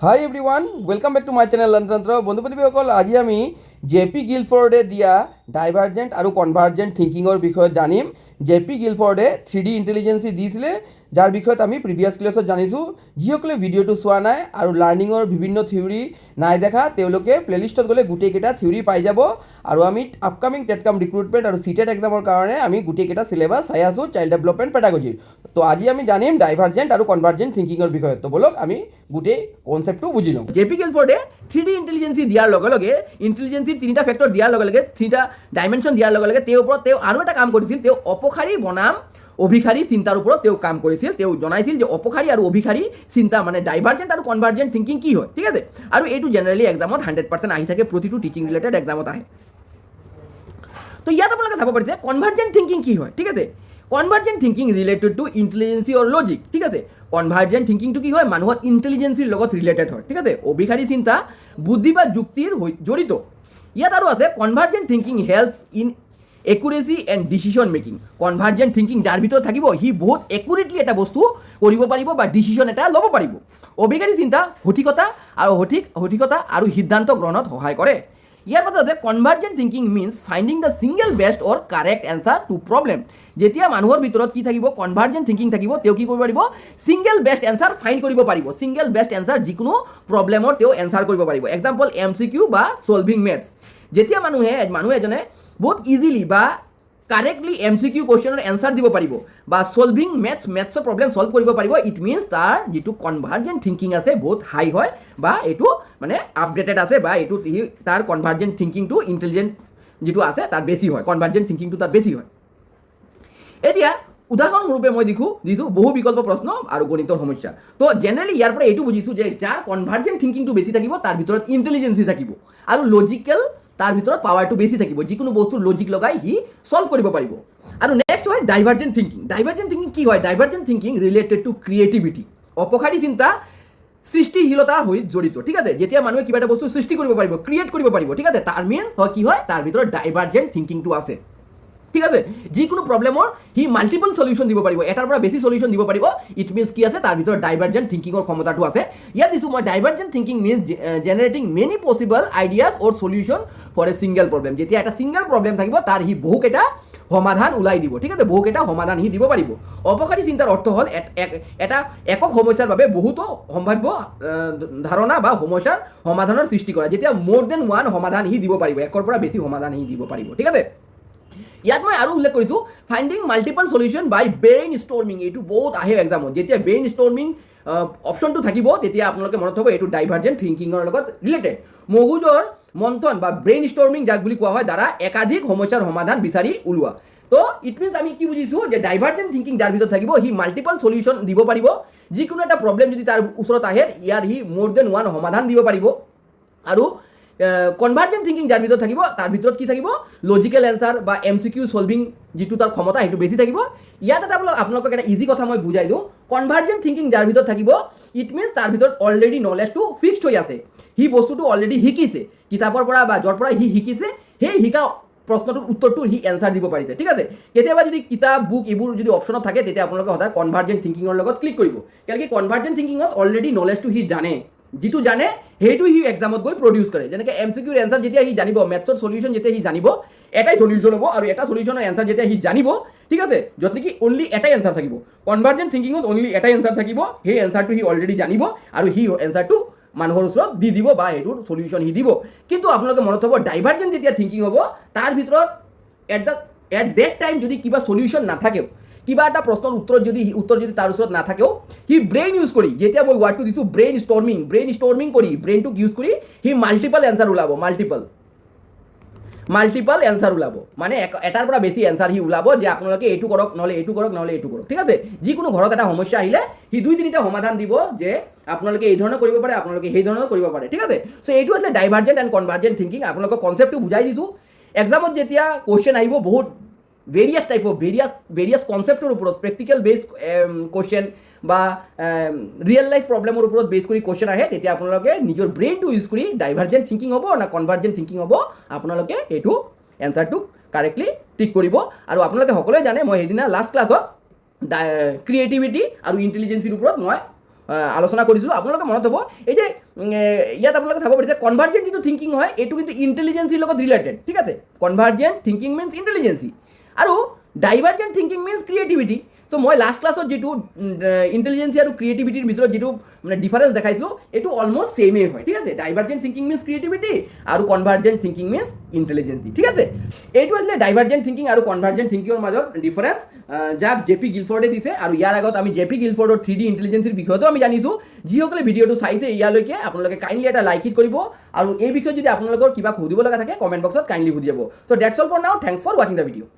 High everyone, welcome back to my channel লন্ডনতন্ত্ৰ। বন্ধু বান্ধৱীসকল, আজি আমি জে.পি. গিলফৰ্ডে দিয়া ডাইভাৰ্জেণ্ট আৰু কনভাৰ্জেণ্ট থিংকিঙৰ বিষয়ত জানিম। জে.পি. গিলফৰ্ডে 3D ইণ্টেলিজেঞ্চি দিছিলে, যাৰ বিষয়ত আমি প্ৰিভিয়াছ ক্লাছত জানিছোঁ। যিসকলে ভিডিঅ'টো চোৱা নাই আৰু লাৰ্ণিঙৰ বিভিন্ন থিয়ৰী নাই দেখা, তেওঁলোকে প্লেলিষ্টত গ'লে গোটেইকেইটা থিয়ৰী পাই যাব। আৰু আমি আপকামিং টেটকাম ৰিক্ৰুটমেণ্ট আৰু চিটেট এক্সামৰ কাৰণে আমি গোটেইকেইটা চিলেবাছ চাই আছোঁ চাইল্ড ডেভেলপমেণ্ট পেডাগজিৰ। তো আজি আমি জানিম ডাইভাৰ্জেণ্ট আৰু কনভাৰ্জেণ্ট থিংকিঙৰ বিষয়ত। তো বলক আমি গোটেই কনচেপ্টটো বুজি লওঁ। জে.পি. গিলফৰ্ডে 3D ইণ্টেলিজেঞ্চি দিয়াৰ লগে লগে, ইণ্টেলিজেঞ্চিৰ তিনিটা ফেক্টৰ দিয়াৰ লগে লগে, তিনিটা ডাইমেনশ্যন দিয়াৰ লগে লগে তেওঁৰ ওপৰত তেওঁ আৰু এটা কাম কৰিছিল। তেওঁ অপকাৰী বনাম অভিসাৰী চিন্তাৰ ওপৰত তেওঁ কাম কৰিছিল। তেওঁ জনাইছিল যে অপকাৰী আৰু অভিসাৰী চিন্তা মানে ডাইভাৰ্জেণ্ট আৰু কনভাৰ্জেণ্ট থিংকিং কি হয়, ঠিক আছে। আৰু এইটো জেনেৰেলি এক্সামত 100% আহি থাকে, প্ৰতিটো টিচিং ৰিলেটেড এক্সামত আহে। তো ইয়াত আপোনালোকে চাব পাৰিছে কনভাৰ্জেণ্ট থিংকিং কি হয়, ঠিক আছে। Convergent thinking related to intelligence or logic, ঠিক আছে। কনভাৰ্জেণ্ট থিংকিংটো কি হয়, মানুহৰ ইণ্টেলিজেঞ্চিৰ লগত ৰিলেটেড হয়, ঠিক আছে। অভিসাৰী চিন্তা বুদ্ধি বা যুক্তিৰ জড়িত। ইয়াত আৰু আছে convergent thinking helps in accuracy and decision making. Convergent thinking যাৰ ভিতৰত থাকিব, সি বহুত একুৰেটলি এটা বস্তু কৰিব পাৰিব বা ডিচিশ্যন এটা ল'ব পাৰিব। অভিসাৰী চিন্তা সঠিকতা আৰু সিদ্ধান্ত গ্ৰহণত সহায় কৰে। ইয়াৰ পাছত আছে convergent thinking means finding the single best or correct answer to problem. যেতিয়া মানুহৰ ভিতৰত কি থাকিব, কনভাৰ্জেণ্ট থিংকিং থাকিব, তেওঁ কি কৰিব পাৰিব, ছিংগল বেষ্ট এনচাৰ ফাইণ্ড কৰিব পাৰিব। ছিংগল বেষ্ট এনচাৰ যিকোনো প্ৰব্লেমৰ তেওঁ এনচাৰ কৰিব পাৰিব। এক্সাম্পল MCQ বা ছলভিং মেথছ। যেতিয়া মানুহ এজনে বহুত ইজিলি বা কাৰেক্টলি MCQ কুৱেশ্যনৰ এনচাৰ দিব পাৰিব বা ছলভিং মেথছৰ প্ৰব্লেম ছল্ভ কৰিব পাৰিব, ইট মিনছ তাৰ যিটো কনভাৰ্জেণ্ট থিংকিং আছে বহুত হাই হয় বা এইটো মানে আপডেটেড আছে বা এইটো তাৰ কনভাৰ্জেণ্ট থিংকিংটো ইণ্টেলিজেণ্ট যিটো আছে তাৰ বেছি হয়, কনভাৰ্জেণ্ট থিংকিংটো তাৰ বেছি হয়। এতিয়া উদাহৰণস্বৰূপে মই দিছোঁ বহু বিকল্প প্ৰশ্ন আৰু গণিতৰ সমস্যা। তো জেনেৰেলি ইয়াৰ পৰা এইটো বুজিছোঁ যে যাৰ কনভাৰ্জেণ্ট থিংকিংটো বেছি থাকিব তাৰ ভিতৰত ইণ্টেলিজেঞ্চি থাকিব আৰু লজিকেল তাৰ ভিতৰত পাৱাৰটো বেছি থাকিব। যিকোনো বস্তুৰ লজিক লগাই সি ছল্ভ কৰিব পাৰিব। আৰু নেক্সট হয় ডাইভাৰ্জেণ্ট থিংকিং। ডাইভাৰ্জেণ্ট থিংকিং কি হয়, divergent thinking related two creativity. অপকাৰী চিন্তা সৃষ্টিশীলতাৰ সৈতে জড়িত, ঠিক আছে। যেতিয়া মানুহে কিবা এটা বস্তু সৃষ্টি কৰিব পাৰিব, ক্ৰিয়েট কৰিব পাৰিব, ঠিক আছে, তাৰ মেইন হয় কি হয়, তাৰ ভিতৰত ডাইভাৰ্জেণ্ট থিংকিংটো আছে, ঠিক আছে। যিকোনো প্ৰব্লেমৰ সি মাল্টিপল সলিউশ্যন দিব পাৰিব, এটাৰ পৰা বেছি সলিউশ্যন দিব পাৰিব, ইট মিনছ কি আছে, তাৰ ভিতৰত ডাইভাৰ্জেণ্ট থিংকিঙৰ ক্ষমতাটো আছে। ইয়াত দিছোঁ মই divergent thinking means generating many possible ideas or solution for a single problem. যেতিয়া এটা ছিংগল প্ৰব্লেম থাকিব তাৰ সি বহুকেইটা সমাধান ওলাই দিব, ঠিক আছে, বহুকেইটা সমাধান সি দিব পাৰিব। অপকাৰী চিন্তাৰ অৰ্থ হ'ল এটা একক সমস্যাৰ বাবে বহুতো সম্ভাৱ্য ধাৰণা বা সমস্যাৰ সমাধানৰ সৃষ্টি কৰা। যেতিয়া মোৰ দেন ওৱান সমাধান সি দিব পাৰিব, একৰ পৰা বেছি সমাধান সি দিব পাৰিব, ঠিক আছে। ইয়াত মই আৰু উল্লেখ কৰিছোঁ ফাইণ্ডিং মাল্টিপল সলিউশ্যন বাই ব্ৰেইন ষ্টৰ্মিং। এইটো বহুত আহে এক্সামত। যেতিয়া ব্ৰেইন ষ্টৰ্মিং অপশ্যনটো থাকিব তেতিয়া আপোনালোকে মনত থ'ব এইটো ডাইভাৰ্জেণ্ট থিংকিঙৰ লগত ৰিলেটেড। মগজুৰ মন্থন বা ব্ৰেইন ষ্টৰ্মিং যাক বুলি কোৱা হয়, দ্বাৰা একাধিক সমস্যাৰ সমাধান বিচাৰি ওলোৱা। তো ইট মিনছ আমি কি বুজিছোঁ যে ডাইভাৰ্জেণ্ট থিংকিং যাৰ ভিতৰত থাকিব সি মাল্টিপল সলিউশ্যন দিব পাৰিব। যিকোনো এটা প্ৰব্লেম যদি তাৰ ওচৰত আহে ইয়াৰ সি মোৰ দেন ওৱান সমাধান দিব পাৰিব। আৰু কনভাৰ্জেণ্ট থিংকিং যাৰ ভিতৰত থাকিব তাৰ ভিতৰত কি থাকিব, লজিকেল এনচাৰ বা MCQ ছলভিং যিটো তাৰ ক্ষমতা সেইটো বেছি থাকিব। ইয়াত এটা আপোনালোকক এটা ইজি কথা মই বুজাই দিওঁ। কনভাৰ্জেণ্ট থিংকিং যাৰ ভিতৰত থাকিব, ইট মিনছ তাৰ ভিতৰত অলৰেডি নলেজটো ফিক্সড হৈ আছে, সি বস্তুটো অলৰেডি শিকিছে, কিতাপৰ পৰা বা য'ৰ পৰা সি শিকিছে সেই শিকা প্ৰশ্নটোৰ উত্তৰটো সি এনচাৰ দিব পাৰিছে, ঠিক আছে। কেতিয়াবা যদি কিতাপ বুক এইবোৰ যদি অপশ্যনত থাকে তেতিয়া আপোনালোকে সদায় কনভাৰ্জেণ্ট থিংকিঙৰ লগত ক্লিক কৰিব। কিয়নো কনভাৰ্জেণ্ট থিংকিঙত অলৰেডি নলেজটো সি জানে, যিটো জানে সেইটো সি এক্সামত গৈ প্ৰডিউচ কৰে। যেনেকৈ MCQৰ এনচাৰ যেতিয়া সি জানিব, মেথছৰ সলিউশ্যন যেতিয়া সি জানিব, এটাই সলিউশ্যন হ'ব আৰু এটা সলিউশ্যনৰ এনচাৰ যেতিয়া সি জানিব, ঠিক আছে, য'ত নেকি অনলি এটাই এনচাৰ থাকিব। কনভাৰ্জেণ্ট থিংকিঙত অনলি এটাই এনচাৰ থাকিব, সেই এনচাৰটো সি অলৰেডি জানিব আৰু সি এনচাৰটো মানুহৰ ওচৰত দি দিব বা সেইটোৰ সলিউশ্যন সি দিব। কিন্তু আপোনালোকে মনত থ'ব ডাইভাৰ্জেণ্ট যেতিয়া থিংকিং হ'ব তাৰ ভিতৰত এট দেট টাইম যদি কিবা সলিউশ্যন নাথাকেও, কিবা এটা প্ৰশ্নৰ উত্তৰ যদি তাৰ ওচৰত নাথাকেও, সি ব্ৰেইন ইউজ কৰি, যেতিয়া মই ৱাৰ্ডটো দিছোঁ ব্ৰেইন ষ্টৰ্মিং কৰি, ব্ৰেইনটোক ইউজ কৰি সি মাল্টিপল এনচাৰ ওলাব, মাল্টিপল এনচাৰ ওলাব। মানে এটাৰ পৰা বেছি এনচাৰ সি ওলাব যে আপোনালোকে এইটো কৰক, নহ'লে এইটো কৰক, নহ'লে এইটো কৰক, ঠিক আছে। যিকোনো ঘৰত এটা সমস্যা আহিলে সি 2-3টা সমাধান দিব যে আপোনালোকে এই ধৰণৰ কৰিব পাৰে, আপোনালোকে সেই ধৰণৰ কৰিব পাৰে, ঠিক আছে। চ' এইটো আছে ডাইভাৰ্জেণ্ট এণ্ড কনভাৰ্জেণ্ট থিংকিং। আপোনালোকক কনচেপ্টটো বুজাই দিছোঁ। এক্সামত যেতিয়া কুৱেশ্যন আহিব বহুত ভেৰিয়াছ টাইপৰ ভেৰিয়াছ কনচেপ্টৰ ওপৰত, প্ৰেক্টিকেল বেছ কুৱেশ্যন বা ৰিয়েল লাইফ প্ৰব্লেমৰ ওপৰত বেছ কৰি কুৱেশ্যন আহে, তেতিয়া আপোনালোকে নিজৰ ব্ৰেইনটো ইউজ কৰি ডাইভাৰ্জেণ্ট থিংকিং হ'ব না কনভাৰ্জেণ্ট থিংকিং হ'ব, আপোনালোকে সেইটো এনচাৰটোক কাৰেক্টলি টিক কৰিব। আৰু আপোনালোকে সকলোৱে জানে মই সেইদিনা লাষ্ট ক্লাছত ক্ৰিয়েটিভিটি আৰু ইণ্টেলিজেঞ্চিৰ ওপৰত মই আলোচনা কৰিছিলোঁ, আপোনালোকে মনত হ'ব এই যে ইয়াত আপোনালোকে চাব পাৰিছে কনভাৰ্জেণ্ট যিটো থিংকিং হয় এইটো কিন্তু ইণ্টেলিজেঞ্চিৰ লগত ৰিলেটেড, ঠিক আছে। কনভাৰ্জেণ্ট থিংকিং মিনছ ইণ্টেলিজেঞ্চি আৰু ডাইভাৰ্জেণ্ট থিংকিং মিনছ ক্ৰিয়েটিভিটি। ত' মই লাষ্ট ক্লাছত যিটো ইণ্টেলিজেঞ্চি আৰু ক্ৰিয়েটিভিটিৰ ভিতৰত যিটো মানে ডিফাৰেঞ্চ দেখাইছিলোঁ এইটো অলমষ্ট ছেমেই হয়, ঠিক আছে। ডাইভাৰ্জেণ্ট থিংকিং মিনছ ক্ৰিয়েটিভিটি আৰু কনভাৰ্জেণ্ট থিংকিং মিনছ ইণ্টেলিজেঞ্চি, ঠিক আছে। এইটো আছিলে ডাইভাৰ্জেণ্ট থিংকিং আৰু কনভাৰ্জেণ্ট থিংকিঙৰ মাজত ডিফাৰেঞ্চ, যাক জে.পি. গিলফৰ্ডে দিছে। আৰু ইয়াৰ আগত আমি জে.পি. গিলফৰ্ডৰ 3D ইণ্টেলিজেঞ্চিৰ বিষয়তো আমি জানিছোঁ। যিসকলে ভিডিঅ'টো চাইছে ইয়ালৈকে আপোনালোকে কাইণ্ডলি এটা লাইক হিট কৰিব আৰু এই বিষয়ে যদি আপোনালোকৰ কিবা সুধিব লগা থাকে কমেণ্ট বক্সত কাইণ্ডলি সুধি যাব। চ' ডেটছ অল ফৰ নাও, থেংকছ ফৰ ৱাচিং দ্য ভিডিঅ'।